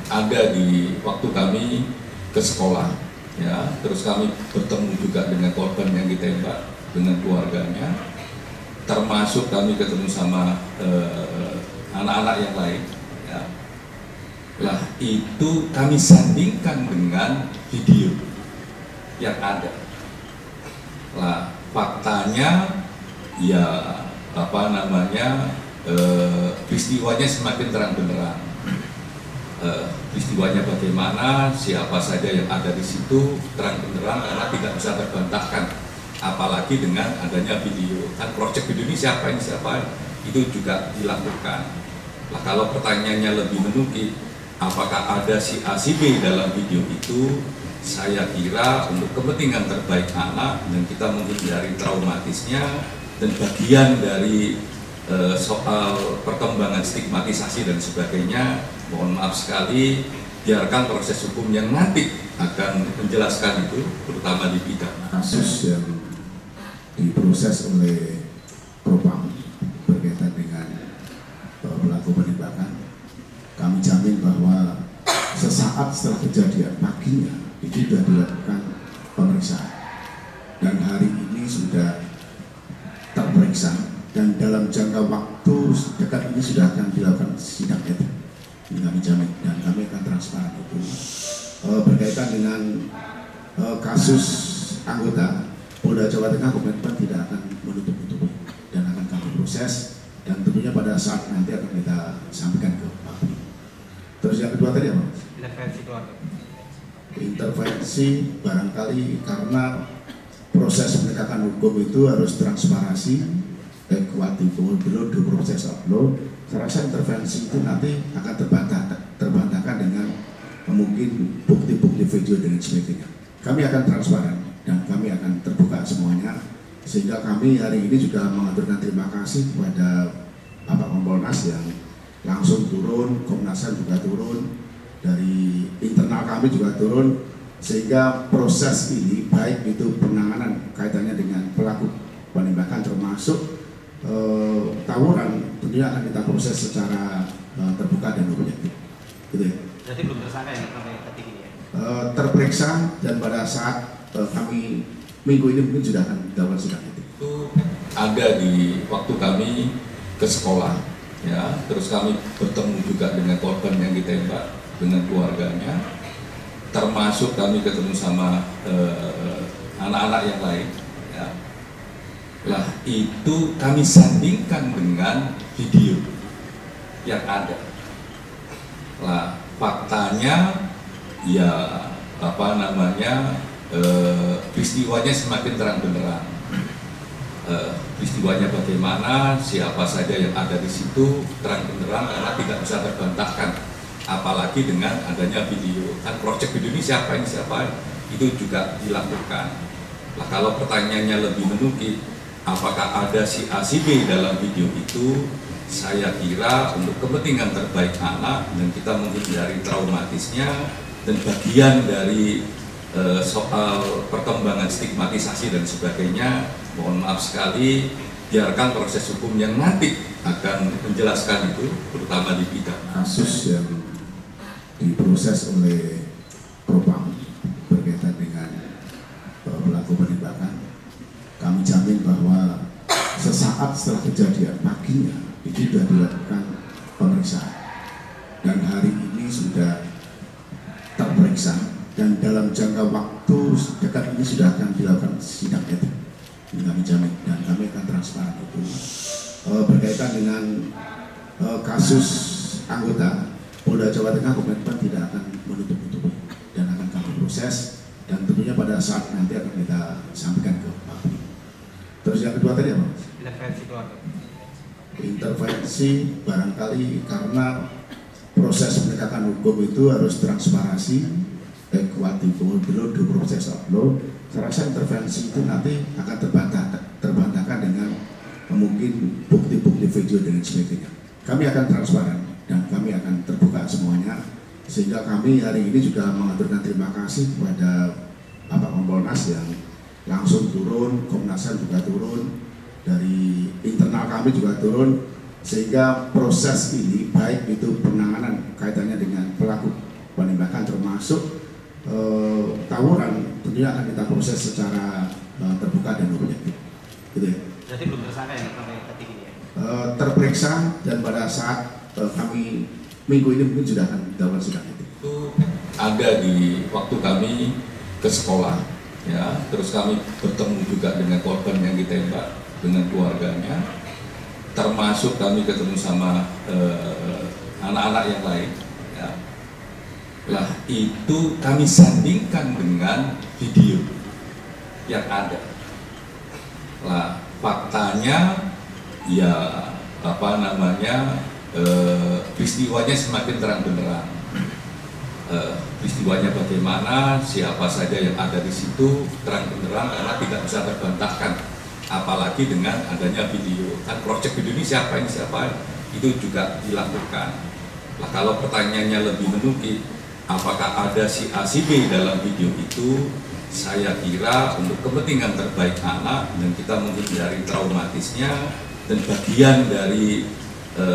ada di waktu kami ke sekolah, ya, terus kami bertemu juga dengan korban yang ditembak dengan keluarganya, termasuk kami ketemu sama anak-anak yang lain, ya. Lah itu kami sandingkan dengan video yang ada. Lah faktanya ya peristiwanya semakin terang benderang. Peristiwanya bagaimana, siapa saja yang ada di situ terang benderang karena tidak bisa terbantahkan, apalagi dengan adanya video. Kan proyek video ini siapa itu juga dilakukan. Nah, kalau pertanyaannya lebih menukik, apakah ada si A si B dalam video itu, saya kira untuk kepentingan terbaik anak dan kita menghindari traumatisnya dan bagian dari soal perkembangan stigmatisasi dan sebagainya, mohon maaf sekali, biarkan proses hukum yang nanti akan menjelaskan itu, terutama di bidang kasus yang diproses oleh Propam berkaitan dengan pelaku penembakan. Kami jamin bahwa sesaat setelah kejadian paginya itu sudah dilakukan pemeriksaan dan hari ini sudah terperiksa. Dan dalam jangka waktu dekat ini sudah akan dilakukan sidang etik. Ini kami jamin dan kami akan transparan itu. Berkaitan dengan kasus anggota Polda Jawa Tengah, komitmen tidak akan menutup-nutupi dan akan kami proses dan tentunya pada saat nanti akan kita sampaikan ke Pak. Terus yang kedua tadi apa? Intervensi keluarga. Intervensi barangkali karena proses penegakan hukum itu harus transparansi. Kuatif dulu proses upload, saya rasa intervensi itu nanti akan terbantahkan dengan mungkin bukti-bukti video dan sebagainya. Kami akan transparan dan kami akan terbuka semuanya, sehingga kami hari ini juga mengaturkan terima kasih kepada Bapak Kompolnas yang langsung turun, Komnas HAM juga turun, dari internal kami juga turun, sehingga proses ini baik itu penanganan kaitannya dengan pelaku penembakan termasuk tawuran tentunya akan kita proses secara terbuka dan objektif. Gitu ya. Jadi belum tersangka yang sampai detik ini ya? Terperiksa dan pada saat kami minggu ini mungkin sudah akan dilakukan sidang etik. Itu ada di waktu kami ke sekolah, ya, terus kami bertemu juga dengan korban yang ditembak dengan keluarganya, termasuk kami ketemu sama anak-anak yang lain, ya. Lah itu kami sandingkan dengan video yang ada. Lah faktanya ya peristiwanya semakin terang benderang. Peristiwanya bagaimana, siapa saja yang ada di situ terang benderang karena tidak bisa terbantahkan, apalagi dengan adanya video. Kan proyek video ini siapa itu juga dilakukan. Lah kalau pertanyaannya lebih menukik, apakah ada si A si B dalam video itu, saya kira untuk kepentingan terbaik anak dan kita menghindari traumatisnya dan bagian dari soal perkembangan stigmatisasi dan sebagainya, mohon maaf sekali, biarkan proses hukum yang nanti akan menjelaskan itu, terutama di bidang kasus yang diproses oleh Propam berkaitan dengan pelaku penembakan. Kami jamin bahwa sesaat setelah kejadian paginya itu sudah dilakukan pemeriksaan dan hari ini sudah terperiksa dan dalam jangka waktu dekat ini sudah akan dilakukan sidang etik. Ini kami jamin dan kami akan transparan itu. Berkaitan dengan kasus anggota Polda Jawa Tengah, komitmen tidak akan menutup-nutupi dan akan kami proses dan tentunya pada saat nanti akan kita sampaikan ke Pak. Terus yang kedua tadi apa? Intervensi keluarga. Intervensi barangkali karena proses penegakan hukum itu harus transparansi, kuatif dulu proses upload. Saya rasa intervensi itu nanti akan terbantahkan dengan mungkin bukti-bukti video dan sebagainya. Kami akan transparan dan kami akan terbuka semuanya, sehingga kami hari ini juga mengaturkan terima kasih kepada Bapak Kompolnas yang langsung turun, Komnas HAM juga turun, dari internal kami juga turun, sehingga proses ini baik itu penanganan kaitannya dengan pelaku termasuk tawuran tentunya akan kita proses secara terbuka dan objektif. Gitu ya. Berarti belum tersangka ya sampai detik ini ya? Terperiksa dan pada saat kami minggu ini mungkin sudah akan dilakukan sidang etik. Itu ada di waktu kami ke sekolah, ya, terus kami bertemu juga dengan korban yang ditembak dengan keluarganya, termasuk kami ketemu sama anak-anak yang lain. Ya. Lah itu kami sandingkan dengan video yang ada. Lah faktanya ya peristiwanya semakin terang benderang. Peristiwanya bagaimana, siapa saja yang ada di situ terang benderang karena tidak bisa terbantahkan. Apalagi dengan adanya video, kan project video ini siapa itu juga dilakukan. Nah kalau pertanyaannya lebih menukik, apakah ada si A si B dalam video itu? Saya kira untuk kepentingan terbaik anak dan kita menghindari traumatisnya dan bagian dari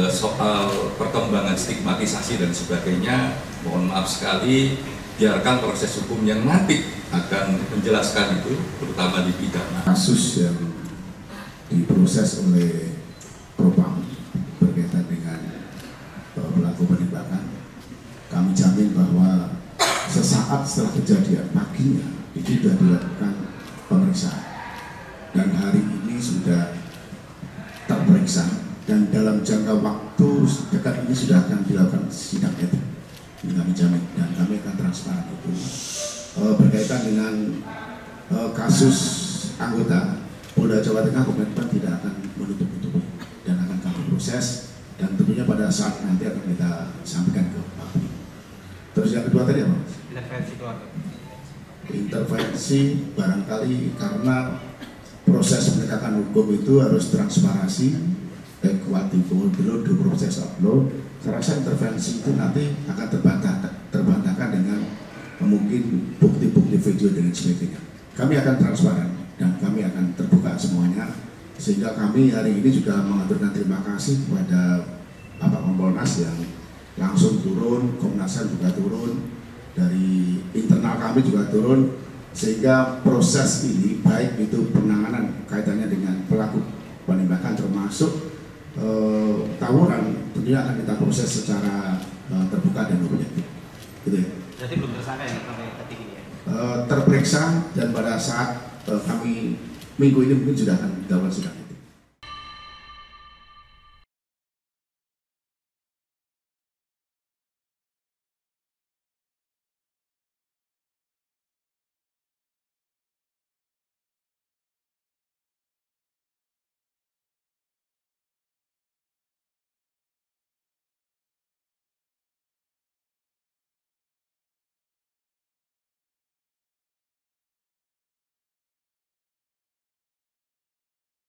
soal perkembangan stigmatisasi dan sebagainya, mohon maaf sekali, biarkan proses hukum yang nanti akan menjelaskan itu, terutama di pidana. Kasus yang diproses oleh Propam berkaitan dengan pelaku penembakan, kami jamin bahwa sesaat setelah kejadian paginya itu sudah dilakukan pemeriksaan dan hari ini sudah terperiksa dan dalam jangka waktu dekat ini sudah akan dilakukan sidang etik. Ini kami jamin dan kami akan transparan itu berkaitan dengan kasus anggota Polda Jawa Tengah. Komitmen tidak akan menutup-nutupi dan akan kami proses dan tentunya pada saat nanti akan kita sampaikan ke Pak. Terus yang kedua tadi apa? Intervensi keluarga. Intervensi barangkali karena proses penegakan hukum itu harus transparansi, ekuatable dulu proses upload. Saya rasa intervensi itu nanti akan terbantahkan dengan mungkin bukti-bukti video dan sebagainya. Kami akan transparan dan kami akan terbuka semuanya, sehingga kami hari ini juga mengaturkan terima kasih kepada Bapak Kompolnas yang langsung turun, Komnas HAM juga turun, dari internal kami juga turun, sehingga proses ini baik itu penanganan kaitannya dengan pelaku penembakan termasuk tawuran tentunya akan kita proses secara terbuka dan objektif. Gitu ya. Berarti belum tersangka ya sampai detik ini ya? Terperiksa dan pada saat kami minggu ini mungkin sudah akan dilakukan sidang.